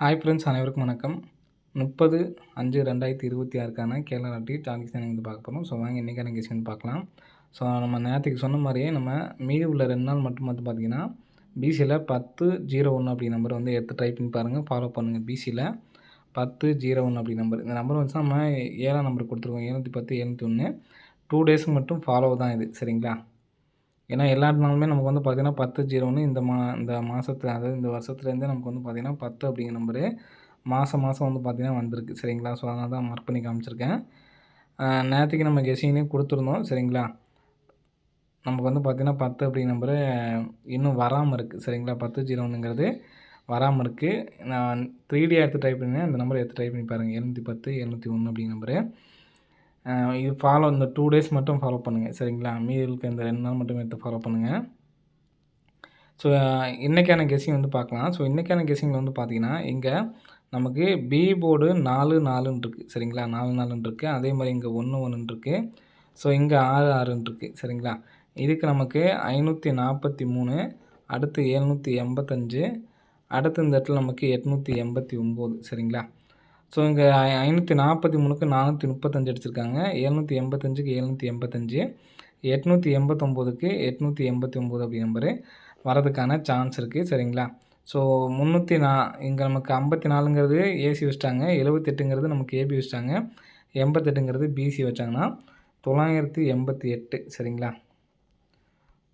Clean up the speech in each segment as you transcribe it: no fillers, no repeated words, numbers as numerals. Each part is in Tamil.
ஹாய் ஃப்ரெண்ட்ஸ், அனைவருக்கும் வணக்கம். 30/5/2026க்கான கேரளா லாட்டரி டார்கெட்ஸ் வந்து பார்க்க போகிறோம். ஸோ வாங்க இன்றைக்கான கெஸ் வந்து பார்க்கலாம். ஸோ நம்ம நேற்றுக்கு சொன்ன மாதிரியே நம்ம மீதி உள்ள 2 நாள் மட்டும் வந்து பார்த்தீங்கன்னா பிசியில் 10/01 அப்படி நம்பர் வந்து எடுத்து ட்ரை பண்ணி பாருங்கள், ஃபாலோ பண்ணுங்கள். பிசியில் 10/01 அப்படி நம்பர், இந்த நம்பர் வந்துச்சுன்னா நம்ம 7ஆம் நம்பர் கொடுத்துருக்கோம், 710 701. 2 டேஸ்க்கு மட்டும் ஃபாலோ தான் இது, சரிங்களா? ஏன்னா எல்லா நாளுமே நமக்கு வந்து பார்த்திங்கன்னா 10/01 இந்த மாதத்துல, அதாவது இந்த வருஷத்துலேருந்தே நமக்கு வந்து பார்த்திங்கன்னா 10 அப்படிங்கிற நம்பரு மாதம் வந்து பார்த்திங்கன்னா வந்திருக்கு, சரிங்களா? ஸோ அதனால தான் மார்க் பண்ணி காமிச்சிருக்கேன். நேற்றுக்கு நம்ம கெஸ்ஸிங்லேயும் கொடுத்துருந்தோம், சரிங்களா? நமக்கு வந்து பார்த்திங்கன்னா 10 அப்படிங்கிற நம்பரு இன்னும் வராமல் இருக்குது, சரிங்களா? 10/01ங்கிறது வராமல் இருக்குது. நான் 3D எடுத்து ட்ரை பண்ணேன், இந்த நம்பரை எடுத்து ட்ரை பண்ணி பாருங்கள், 710 701 அப்படிங்கிற நம்பரு. இது ஃபாலோ இந்த 2 டேஸ் மட்டும் ஃபாலோ பண்ணுங்கள், சரிங்களா? மீதி இருக்க இந்த 2 நாள் மட்டும் எடுத்து ஃபாலோ பண்ணுங்கள். ஸோ இன்றைக்கான கெஸ்ஸிங் வந்து பார்க்கலாம். ஸோ இன்றைக்கான கெஸ்ஸிங்கில் வந்து பார்த்திங்கன்னா இங்கே நமக்கு பி போர்டு 4 இருக்குது, சரிங்களா? 4 இருக்குது. அதே மாதிரி இங்கே 1 இருக்குது. ஸோ இங்கே 6 இருக்குது, சரிங்களா? இதுக்கு நமக்கு 543, அடுத்து 785, அடுத்து இந்த இடத்துல நமக்கு 889, சரிங்களா? ஸோ இங்கே 543க்கு 435 அடிச்சிருக்காங்க, 785க்கு 785, 889க்கு 889 அப்படி நம்பரு வரதுக்கான சான்ஸ் இருக்குது, சரிங்களா? ஸோ இங்கே நமக்கு 54ங்கிறது ஏசி வச்சிட்டாங்க, 78ங்கிறது நமக்கு ஏபி வச்சிட்டாங்க, 88ங்கிறது பிசி வச்சாங்கன்னா 988, சரிங்களா?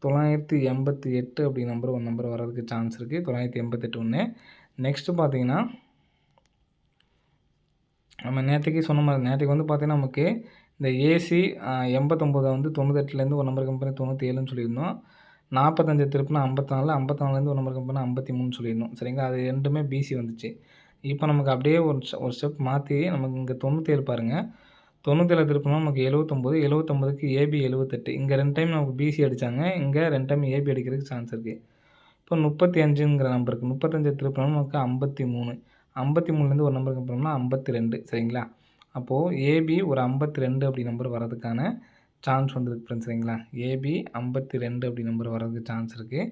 988 அப்படி நம்பர் ஒரு நம்பர் வர்றதுக்கு சான்ஸ் இருக்குது. 988 ஒன்று. நெக்ஸ்ட்டு பார்த்தீங்கன்னா நம்ம நேற்றுக்கு சொன்ன மாதிரி, நேற்றுக்கு வந்து பார்த்திங்கன்னா நமக்கு இந்த ஏசி 89 வந்து 98லேருந்து ஒரு நம்பர் கம்பெனி 97ன்னு சொல்லியிருந்தோம். 45 திருப்பினா 54, 54லேருந்து ஒரு நம்பர் கம்பெனி 53 சொல்லியிருந்தோம், சரிங்களா? அது ரெண்டுமே பிசி வந்துச்சு. இப்போ நமக்கு அப்படியே ஒரு ஸ்டெப் மாற்றி நமக்கு இங்கே 97 பாருங்கள், 97 திருப்பினா நமக்கு 79, 79க்கு ஏபி 78. இங்கே 2 டைம் நமக்கு பிசி அடித்தாங்க, இங்கே 2 டைம் ஏபி அடிக்கிறதுக்கு சான்ஸ் இருக்குது. இப்போ 35ங்கிற நம்பருக்கு 35 திருப்பினா நமக்கு 53, 53லேருந்து ஒரு நம்பருக்கு போனோம்னா 52, சரிங்களா? அப்போது ஏபி ஒரு 52 அப்படி நம்பர் வரதுக்கான சான்ஸ் வந்துருக்கு ஃப்ரெண்ட்ஸ், சரிங்களா? ஏபி 52 அப்படி நம்பர் வரதுக்கு சான்ஸ் இருக்குது.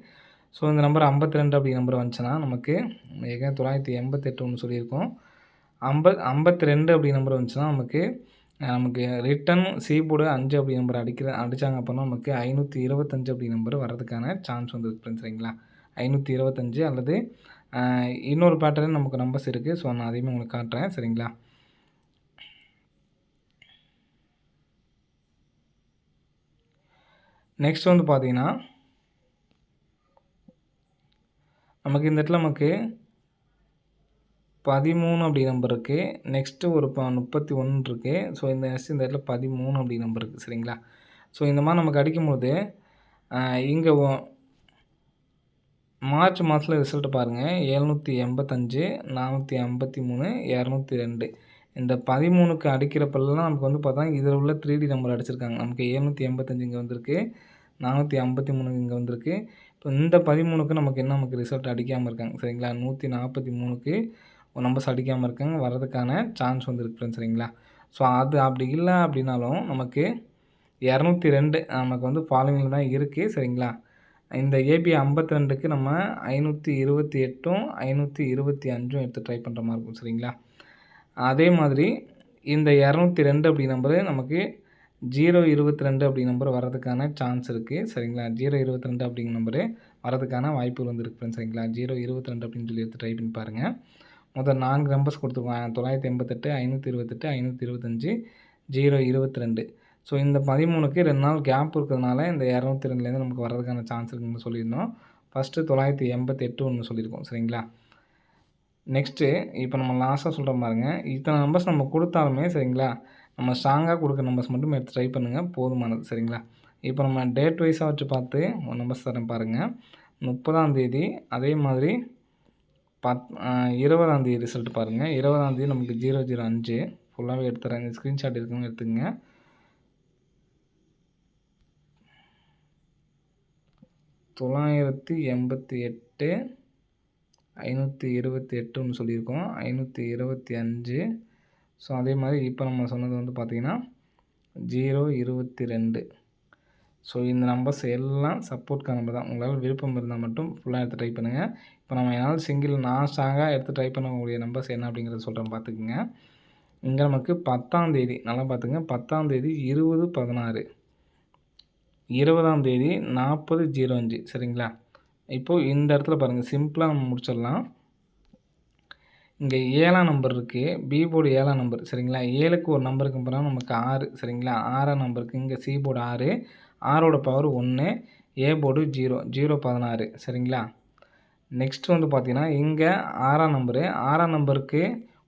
ஸோ இந்த நம்பர் 52 அப்படி நம்பர் வந்துச்சுன்னா நமக்கு ஏற்கனவே 988 ஒன்று சொல்லியிருக்கோம். 52 அப்படி நம்பர் வந்துச்சுன்னா நமக்கு ரிட்டன் சி போர்டு 5 அப்படி நம்பர் அடித்தாங்க அப்படின்னா நமக்கு 525 அப்படி நம்பர் வரதுக்கான சான்ஸ் வந்துருக்கு ஃப்ரெண்ட்ஸ், சரிங்களா? 525 அல்லது இன்னொரு பேட்டர்ன் நமக்கு நம்பர்ஸ் இருக்குது. ஸோ நான் அதையுமே உங்களுக்கு காட்டுறேன், சரிங்களா? நெக்ஸ்ட் வந்து பார்த்தீங்கன்னா நமக்கு இந்த இடத்துல நமக்கு 13 அப்படி நம்பர் இருக்குது. நெக்ஸ்ட்டு ஒரு 31 இருக்குது. ஸோ இந்த இடத்துல 13 அப்படி நம்பர் இருக்குது, சரிங்களா? ஸோ இந்த மாதிரி நமக்கு அடிக்கும்போது இங்கே மார்ச் மாதத்தில் ரிசல்ட் பாருங்கள், 785, 453, 202. இந்த 13க்கு அடிக்கிறப்பெல்லாம் நமக்கு வந்து பார்த்தா இதில் உள்ள 3D நம்பர் அடிச்சிருக்காங்க. நமக்கு 785 இங்கே வந்திருக்கு, 453 இங்கே வந்திருக்கு. இப்போ இந்த 13க்கு நமக்கு ரிசல்ட் அடிக்காமல் இருக்காங்க, சரிங்களா? 143க்கு நம்பர்ஸ் அடிக்காமல் இருக்காங்க, வர்றதுக்கான சான்ஸ் வந்துருக்கு ஃப்ரெண்ட்ஸ், சரிங்களா? ஸோ அது அப்படி இல்லை அப்படின்னாலும் நமக்கு 202 நமக்கு வந்து ஃபாலோவிங்கில் தான் இருக்குது, சரிங்களா? இந்த ஏபி 52க்கு நம்ம 528ம் 525ம் எடுத்து ட்ரை பண்ணுற மாதிரி இருக்கும், சரிங்களா? அதே மாதிரி இந்த 202 அப்படி நம்பரு நமக்கு 022 அப்படி நம்பர் வரதுக்கான சான்ஸ் இருக்குது, சரிங்களா? 022 அப்படிங்கிற நம்பரு வரதுக்கான வாய்ப்புகள் வந்து இருக்குது, சரிங்களா? 022 அப்படின்னு சொல்லி எடுத்து ட்ரை பண்ணி பாருங்கள். மொத்தம் 4 நம்பர்ஸ் கொடுத்துருக்கோம், 988, 528, 525, 022. ஸோ இந்த 13க்கு 2 நாள் கேப் இருக்கிறதுனால இந்த 202லேருந்து நமக்கு வர்றதுக்கான சான்ஸ் இருக்குன்னு சொல்லியிருந்தோம். ஃபஸ்ட்டு 988 ஒன்று சொல்லியிருக்கோம், சரிங்களா? நெக்ஸ்ட்டு இப்போ நம்ம லாஸ்ட்டாக சொல்கிற பாருங்க, இத்தனை நம்பர்ஸ் நம்ம கொடுத்தாலுமே, சரிங்களா, நம்ம ஸ்ட்ராங்காக கொடுக்குற நம்பர்ஸ் மட்டும் எடுத்து ட்ரை பண்ணுங்கள், போதுமானது, சரிங்களா? இப்போ நம்ம டேட் வைஸாக வச்சு பார்த்து ஒரு நம்பர்ஸ் தரேன் பாருங்கள். 30ஆம் தேதி, அதே மாதிரி 20ஆம் தேதி ரிசல்ட் பாருங்கள். 20ஆம் தேதி நமக்கு 005 ஃபுல்லாகவே எடுத்துறேன், இந்த ஸ்க்ரீன்ஷாட் இருக்குன்னு எடுத்துக்கங்க. 988, 528 சொல்லியிருக்கோம், 525. ஸோ அதே மாதிரி இப்போ நம்ம சொன்னது வந்து பார்த்திங்கன்னா 022. ஸோ இந்த நம்பர்ஸ் எல்லாம் சப்போர்ட்கான நம்பர் தான். உங்களால் விருப்பம் இருந்தால் மட்டும் ஃபுல்லாக எடுத்து ட்ரை பண்ணுங்கள். இப்போ நம்ம என்னால் நான் ஸ்ட்ராங்காக எடுத்து ட்ரை பண்ணக்கூடிய நம்பர்ஸ் என்ன அப்படிங்கிறத சொல்கிறேன் பார்த்துக்குங்க. இங்கே நமக்கு 10ஆம் தேதி நல்லா பார்த்துங்க. 10ஆம் தேதி 20/16, 20ஆம் தேதி 40/05 சரிங்களா? இப்போது இந்த இடத்துல பாருங்கள், சிம்பிளாக நம்ம முடிச்சிடலாம். இங்கே 7ஆம் நம்பர் இருக்குது. பி போர்டு 7ஆம் நம்பர் சரிங்களா? 7க்கு ஒரு நம்பருக்கு கம்பேர் நமக்கு 6 சரிங்களா? 6ஆம் நம்பருக்கு இங்கே சி போர்டு 6, 6ஓட பவர் 1, ஏ போர்டு 0, 0/16 சரிங்களா? நெக்ஸ்ட் வந்து பார்த்தீங்கன்னா, இங்கே 6ஆம் நம்பரு, 6ஆம் நம்பருக்கு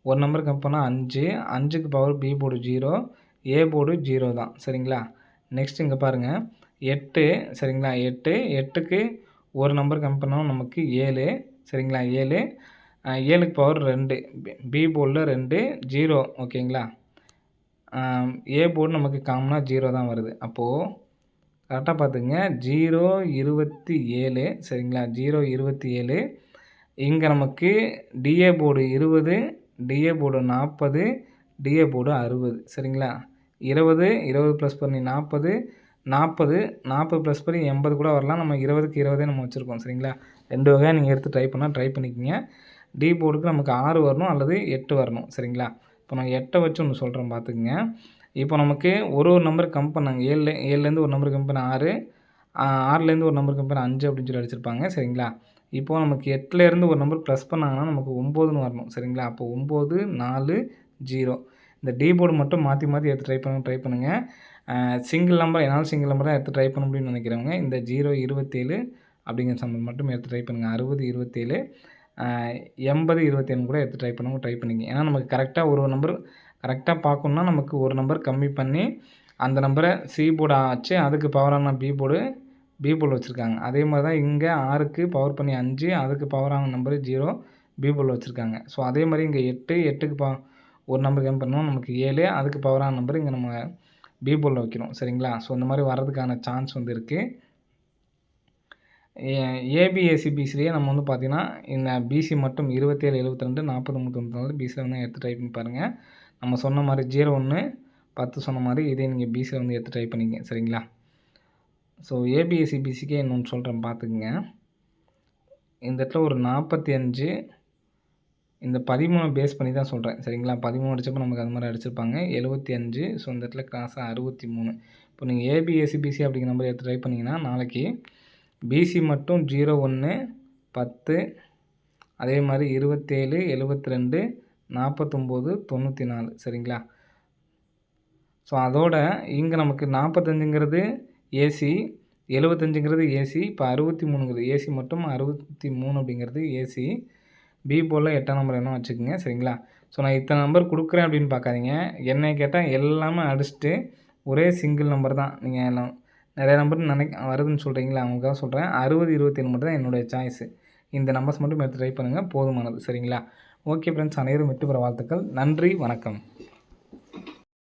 ஒரு நம்பர் கம்பேர்னா 5, 5க்கு power B board 0, A board 0 தான் சரிங்களா? நெக்ஸ்ட் இங்கே பாருங்கள் 8 சரிங்களா? 8, 8க்கு ஒரு நம்பர் கம்பேர்னா நமக்கு 7 சரிங்களா? 7, 7க்கு பவர் 2, பி போர்டில் 2, 0 ஓகேங்களா? ஏ போர்டு நமக்கு காமனாக 0 தான் வருது. அப்போது கரெக்டாக பார்த்துங்க, 0/27 சரிங்களா? 0/27 இங்கே நமக்கு DA board 20, DA board 40, DA board 60 சரிங்களா? 20, 20 ப்ளஸ் பண்ணி 40, 40, 40 ப்ளஸ் பண்ணி 80 கூட வரலாம். நம்ம 20க்கு 20 நம்ம வச்சுருக்கோம் சரிங்களா? 2 வகையாக நீங்கள் எடுத்து ட்ரை பண்ணால் ட்ரை பண்ணிக்கோங்க. டி போர்டுக்கு நமக்கு 6 வரணும் அல்லது 8 வரணும் சரிங்களா? இப்போ நான் 8 வச்சு ஒன்று சொல்கிறேன் பார்த்துக்குங்க. இப்போ நமக்கு ஒரு நம்பர் கம் பண்ணாங்க. 7லேருந்து ஒரு நம்பர் கம் பண்ண 6, 6லேருந்து ஒரு நம்பர் கம் பண்ண 5 அப்படின்னு சொல்லி அடிச்சிருப்பாங்க சரிங்களா? இப்போது நமக்கு 8லேருந்து ஒரு நம்பர் ப்ளஸ் பண்ணாங்கன்னா நமக்கு 9ன்னு வரணும் சரிங்களா? அப்போ 9, 4, 0. இந்த டி போர்டு மட்டும் மாற்றி மாற்றி எடுத்து ட்ரை பண்ணுங்கள். சிங்கிள் நம்பர் என்னால் சிங்கிள் நம்பர் தான் எடுத்து ட்ரை பண்ண முடியும்னு நினைக்கிறவங்க இந்த 0/27 அப்படிங்கிற நம்பர் மட்டும் எடுத்து ட்ரை பண்ணுங்கள். 60/27, 80/27 கூட எடுத்து ட்ரை பண்ணிங்க. ஏன்னா நமக்கு கரெக்டாக ஒரு நம்பர் கரெக்டாக பார்க்கணுன்னா நமக்கு ஒரு நம்பர் கம்மி பண்ணி அந்த நம்பரை சி போர்டு ஆச்சு, அதுக்கு பவரான பி போர்டு வச்சுருக்காங்க. அதே மாதிரி தான் இங்கே 6க்கு பவர் பண்ணி 5, அதுக்கு பவரான நம்பரு 0, பி போர்டில் வச்சுருக்காங்க. ஸோ அதே மாதிரி இங்கே 8, 8க்கு ஒரு நம்பர் கம்மி பண்ணோம் நமக்கு 7, அதுக்கு பவரான நம்பர் இங்கே நம்ம பி போர்டில் வைக்கிறோம் சரிங்களா? ஸோ இந்த மாதிரி வர்றதுக்கான சான்ஸ் வந்து இருக்குது. ஏபிஎஸ்சிபிசிலேயே நம்ம வந்து பார்த்திங்கன்னா இந்த பிசி மட்டும் 27, 72, 40, 34 பிசியில் வந்து எடுத்து ட்ரை பண்ணி பாருங்கள். நம்ம சொன்ன மாதிரி 01, 10 சொன்ன மாதிரி இதே நீங்கள் பிசியில் வந்து எடுத்து ட்ரை பண்ணிங்க சரிங்களா? ஸோ ஏபிஎஸ்சிபிசிக்கே இன்னொன்று சொல்கிறேன் பார்த்துக்குங்க. இந்த இடத்துல ஒரு 45, இந்த 13 பேஸ் பண்ணி தான் சொல்கிறேன் சரிங்களா? 13 அடித்தப்போ நமக்கு அது மாதிரி அடிச்சிருப்பாங்க. 75, ஸோ இந்த இடத்துல கிராஸாக 63. இப்போ நீங்கள் ஏபிஎஸ்சிபிசி அப்படிங்கிற நம்பர் எடுத்து ட்ரை பண்ணிங்கன்னா நாளைக்கு பிசி மட்டும் 01, 10, அதே மாதிரி 27, 72, 49, 94 சரிங்களா? ஸோ அதோட இங்கே நமக்கு 45ங்கிறது ஏசி, 75ங்கிறது ஏசி, இப்போ 63ங்கிறது ஏசி மட்டும் 63 அப்படிங்கிறது ஏசி. பி போர்டில் 8ஆம் நம்பர் என்ன வச்சுக்கோங்க சரிங்களா? ஸோ நான் இத்தனை நம்பர் கொடுக்குறேன் அப்படின்னு பார்க்காதீங்க. என்னை கேட்டால் எல்லாமே அடிச்சுட்டு ஒரே சிங்கிள் நம்பர் தான் நீங்கள் நிறைய நம்பர் வருதுன்னு சொல்கிறீங்களா? அவங்களுக்காக சொல்கிறேன். 60, 27 மட்டும் தான் என்னுடைய சாய்ஸு. இந்த நம்பர்ஸ் மட்டும் எடுத்து ட்ரை பண்ணுங்கள், போதுமானது சரிங்களா? ஓகே ஃப்ரெண்ட்ஸ், அனைவரும் வெற்றி பெற வாழ்த்துக்கள். நன்றி, வணக்கம்.